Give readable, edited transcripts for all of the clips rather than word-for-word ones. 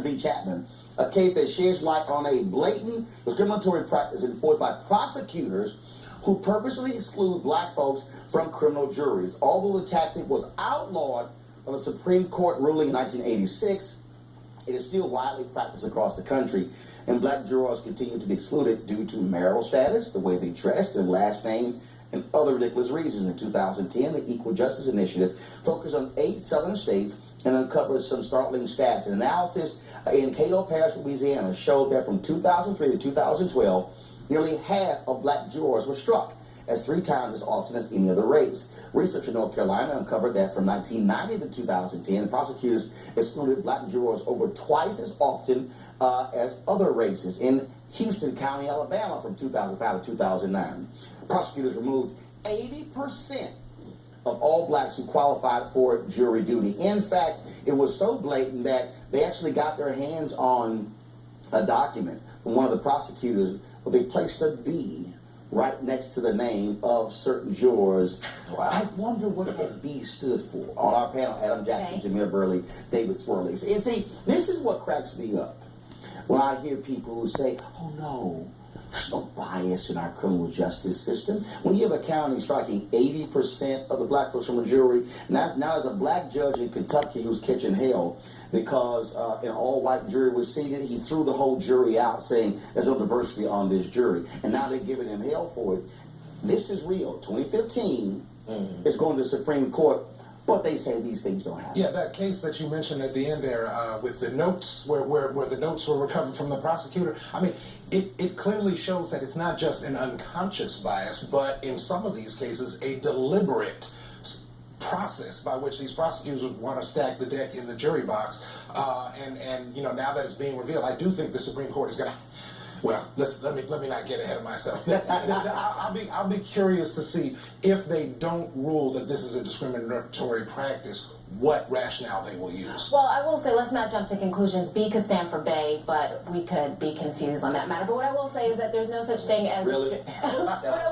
v. Chapman, a case that sheds light on a blatant discriminatory practice enforced by prosecutors who purposely exclude black folks from criminal juries. Although the tactic was outlawed by the Supreme Court ruling in 1986, it is still widely practiced across the country, and black jurors continue to be excluded due to marital status, the way they dress, their last name, and other ridiculous reasons. In 2010, the Equal Justice Initiative focused on 8 southern states and uncovered some startling stats. An analysis in Cato Parish, Louisiana, showed that from 2003 to 2012, nearly half of black jurors were struck, as 3 times as often as any other race. Research in North Carolina uncovered that from 1990 to 2010, prosecutors excluded black jurors over twice as often as other races. In Houston County, Alabama, from 2005 to 2009, prosecutors removed 80% of all blacks who qualified for jury duty. In fact, it was so blatant that they actually got their hands on a document from one of the prosecutors where they placed a B right next to the name of certain jurors. I wonder what that B stood for. On our panel, Adam Jackson, Jameer Burley, David Swirling. And see, this is what cracks me up when I hear people who say, oh no, there's no bias in our criminal justice system. When you have a county striking 80% of the black folks from a jury, now there's a black judge in Kentucky who's catching hell because an all-white jury was seated. He threw the whole jury out, saying there's no diversity on this jury. And now they're giving him hell for it. This is real. 2015 is going to the Supreme Court, but they say these things don't happen. Yeah, that case that you mentioned at the end there with the notes, where the notes were recovered from the prosecutor, I mean, it clearly shows that it's not just an unconscious bias, but in some of these cases, a deliberate process by which these prosecutors want to stack the deck in the jury box. And you know, now that it's being revealed, I do think the Supreme Court is going to. Well, let me not get ahead of myself. I'll be curious to see if they don't rule that this is a discriminatory practice, what rationale they will use. Well, I will say, let's not jump to conclusions. B could stand for Bay, but we could be confused on that matter. But what I will say is that there's no such thing as... Really? What I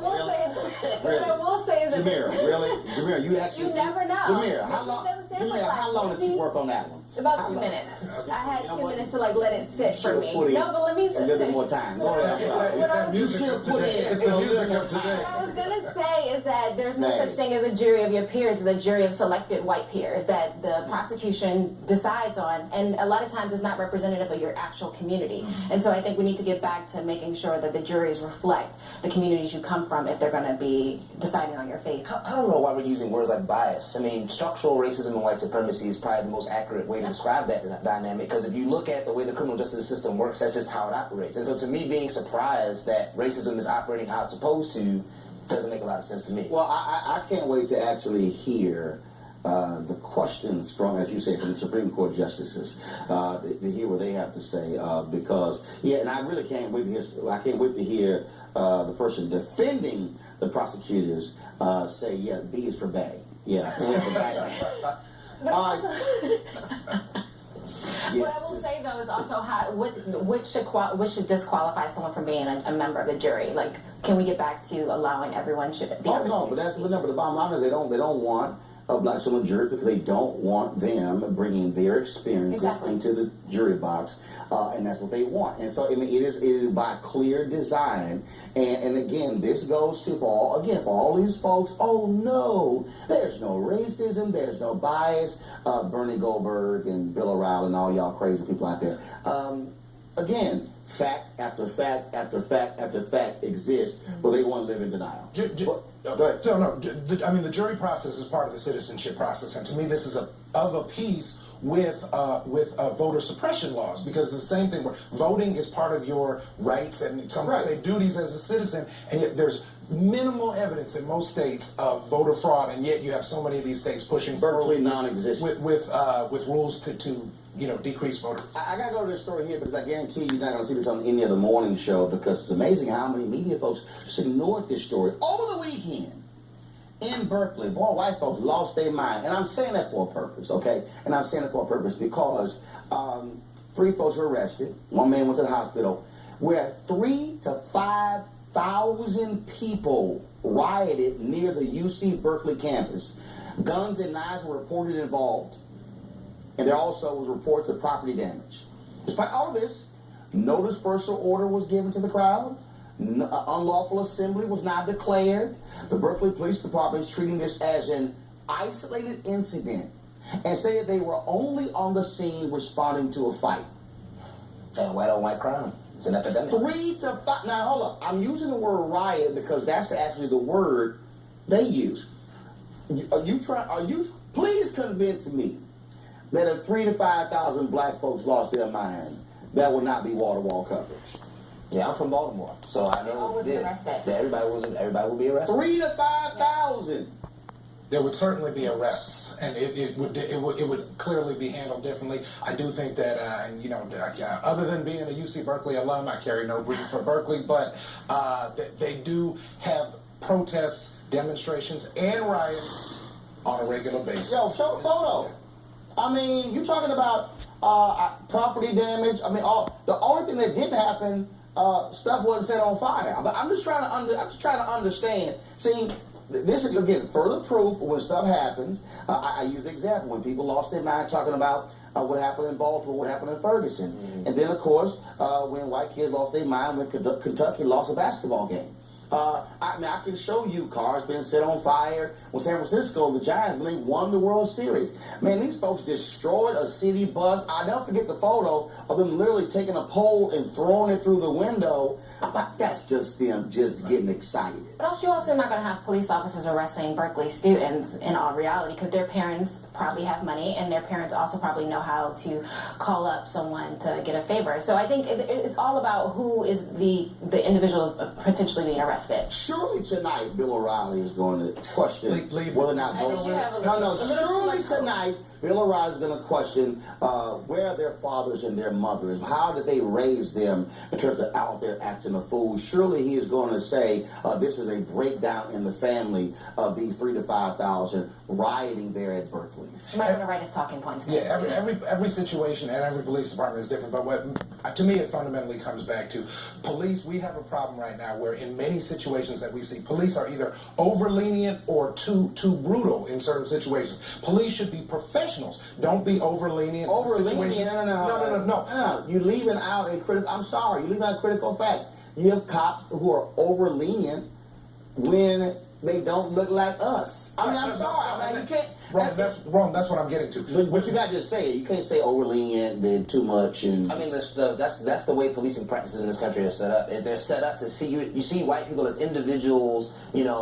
will say is that... Jameer, really? Jameer, you actually... You never know. Jameer, how long did you work on that one? About 2 minutes. I had 2 minutes to like let it sit for me. No, but let me... A little bit more time. Go ahead. It's that music of today. It's the music of today. What I was going to say is that there's no such thing as a jury of your peers. It's a jury of selected white peers that the prosecution decides on, and a lot of times is not representative of your actual community. And so I think we need to get back to making sure that the juries reflect the communities you come from if they're going to be deciding on your fate. I don't know why we're using words like bias. I mean, structural racism and white supremacy is probably the most accurate way to describe that dynamic, because if you look at the way the criminal justice system works, that's just how it operates. And so to me, being surprised that racism is operating how it's supposed to doesn't make a lot of sense to me. Well, I can't wait to actually hear the questions from, as you say, from the Supreme Court justices, to hear what they have to say, because, yeah, and I really can't wait to hear, I can't wait to hear the person defending the prosecutors say, yeah, B is for Bay. Yeah, B is for Bay. All right. What I will say though is also how which should disqualify someone from being a member of the jury. Like, can we get back to allowing everyone should be? Oh no, but the bottom line is they don't want blacks on the jury because they don't want them bringing their experiences into the jury box, and that's what they want. And so I mean, it is by clear design. And again, this goes to for all these folks. Oh no, there's no racism, there's no bias. Bernie Goldberg and Bill O'Reilly and all y'all crazy people out there. Again, fact after fact after fact after fact exists, but they want to live in denial. Go ahead. No, I mean, the jury process is part of the citizenship process, and to me, this is of a piece with voter suppression laws, because it's the same thing where voting is part of your rights and some would say duties as a citizen, and yet there's minimal evidence in most states of voter fraud, and yet you have so many of these states pushing virtually non-existent with rules to decrease voter. I gotta go to this story here because I guarantee you're not gonna see this on any other morning show, because it's amazing how many media folks just ignored this story over the weekend. In Berkeley, boy, white folks lost their mind, and I'm saying that for a purpose, okay? And I'm saying it for a purpose because 3 folks were arrested. 1 man went to the hospital, where 3,000 to 5,000 people rioted near the UC Berkeley campus. Guns and knives were reported involved, and there also was reports of property damage. Despite all of this, no dispersal order was given to the crowd. Unlawful assembly was not declared. The Berkeley Police Department is treating this as an isolated incident and stated they were only on the scene responding to a fight. And white on white crime. It's an epidemic. 3 to 5. Now, hold up. I'm using the word riot because that's actually the word they use. Please convince me that if 3,000 to 5,000 black folks lost their mind, that would not be wall-to-wall coverage. Yeah, I'm from Baltimore, so I know that everybody will be arrested. 3,000 to 5,000. There would certainly be arrests, and it would clearly be handled differently. I do think that, other than being a UC Berkeley alum, I carry no grief for Berkeley, but they do have protests, demonstrations, and riots on a regular basis. Yo, show the photo. I mean, you talking about property damage. I mean, the only thing that didn't happen, stuff wasn't set on fire. But I'm just trying to understand. See, this is again further proof when stuff happens. I use the example when people lost their mind talking about what happened in Baltimore, what happened in Ferguson, and then of course when white kids lost their mind when Kentucky lost a basketball game. I can show you cars being set on fire when San Francisco, the Giants, won the World Series. Man, these folks destroyed a city bus. I'll never forget the photo of them literally taking a pole and throwing it through the window. But that's just them just getting excited. But you're also not going to have police officers arresting Berkeley students in all reality because their parents probably have money and their parents also probably know how to call up someone to get a favor. So I think it's all about who is the individual potentially being arrested. Surely tonight, Bill O'Reilly is going to question whether or not those. Surely tonight, Bill O'Reilly is going to question where are their fathers and their mothers? How did they raise them in terms of out there acting a fool? Surely he is going to say this is a breakdown in the family of these 3,000 to 5,000 rioting there at Berkeley. You might want to write his talking points. Yeah, every situation and every police department is different. But to me, it fundamentally comes back to police. We have a problem right now where in many situations that we see, police are either over lenient or too brutal in certain situations. Police should be professionals. Don't be over lenient. Over lenient? No. You're leaving out a critical. I'm sorry. You're leaving out a critical fact. You have cops who are over lenient when they don't look like us. I mean, I'm sorry. You can't. That's wrong. That's what I'm getting to. But you got to just say it. You can't say over lenient, then too much. And I mean, that's the way policing practices in this country are set up. They're set up to see you see white people as individuals,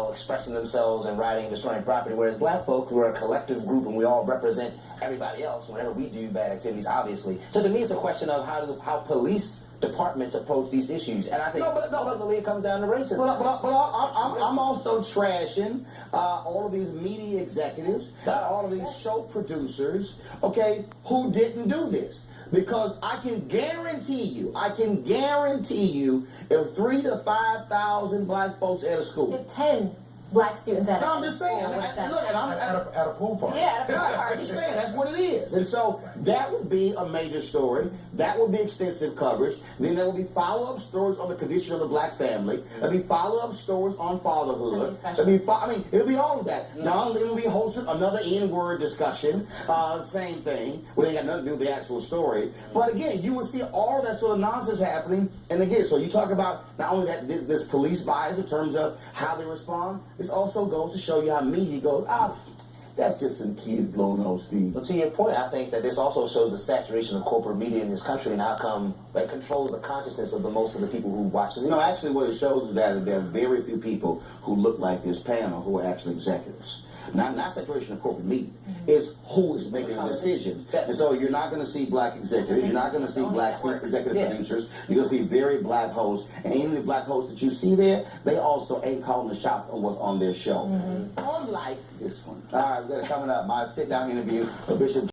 expressing themselves and rioting and destroying property, whereas black folk, we're a collective group and we all represent everybody else whenever we do bad activities, obviously. So to me, it's a question of how police departments approach these issues, and I think ultimately it comes down to racism. But I'm also trashing all of these media executives, all of these show producers, okay, who didn't do this. Because I can guarantee you, if 3,000 to 5,000 black folks at a school. If 10 black students at I'm just saying. At a pool party. Yeah, at a pool party. I'm just saying, that's what it is. And so that would be a major story. That would be extensive coverage. Then there will be follow-up stories on the condition of the black family. There'll be follow-up stories on fatherhood. It'll be all of that. Don Lee will be hosting another N-word discussion. Same thing. Well, they got nothing to do with the actual story. But again, you will see all that sort of nonsense happening. And again, so you talk about not only that this police bias in terms of how they respond, this also goes to show you how media goes, that's just some kids blowing off steam. But to your point, I think that this also shows the saturation of corporate media in this country and how come it controls the consciousness of most of the people who watch the news. No, actually what it shows is that there are very few people who look like this panel who are actually executives. Not saturation of corporate media. It's who is making the decisions. And so you're not going to see black executives. You're not going to see black executive producers. You're going to see very black hosts. And any of the black hosts that you see there, they also ain't calling the shots on what's on their show. Unlike this one. All right, we're coming up. My sit-down interview with Bishop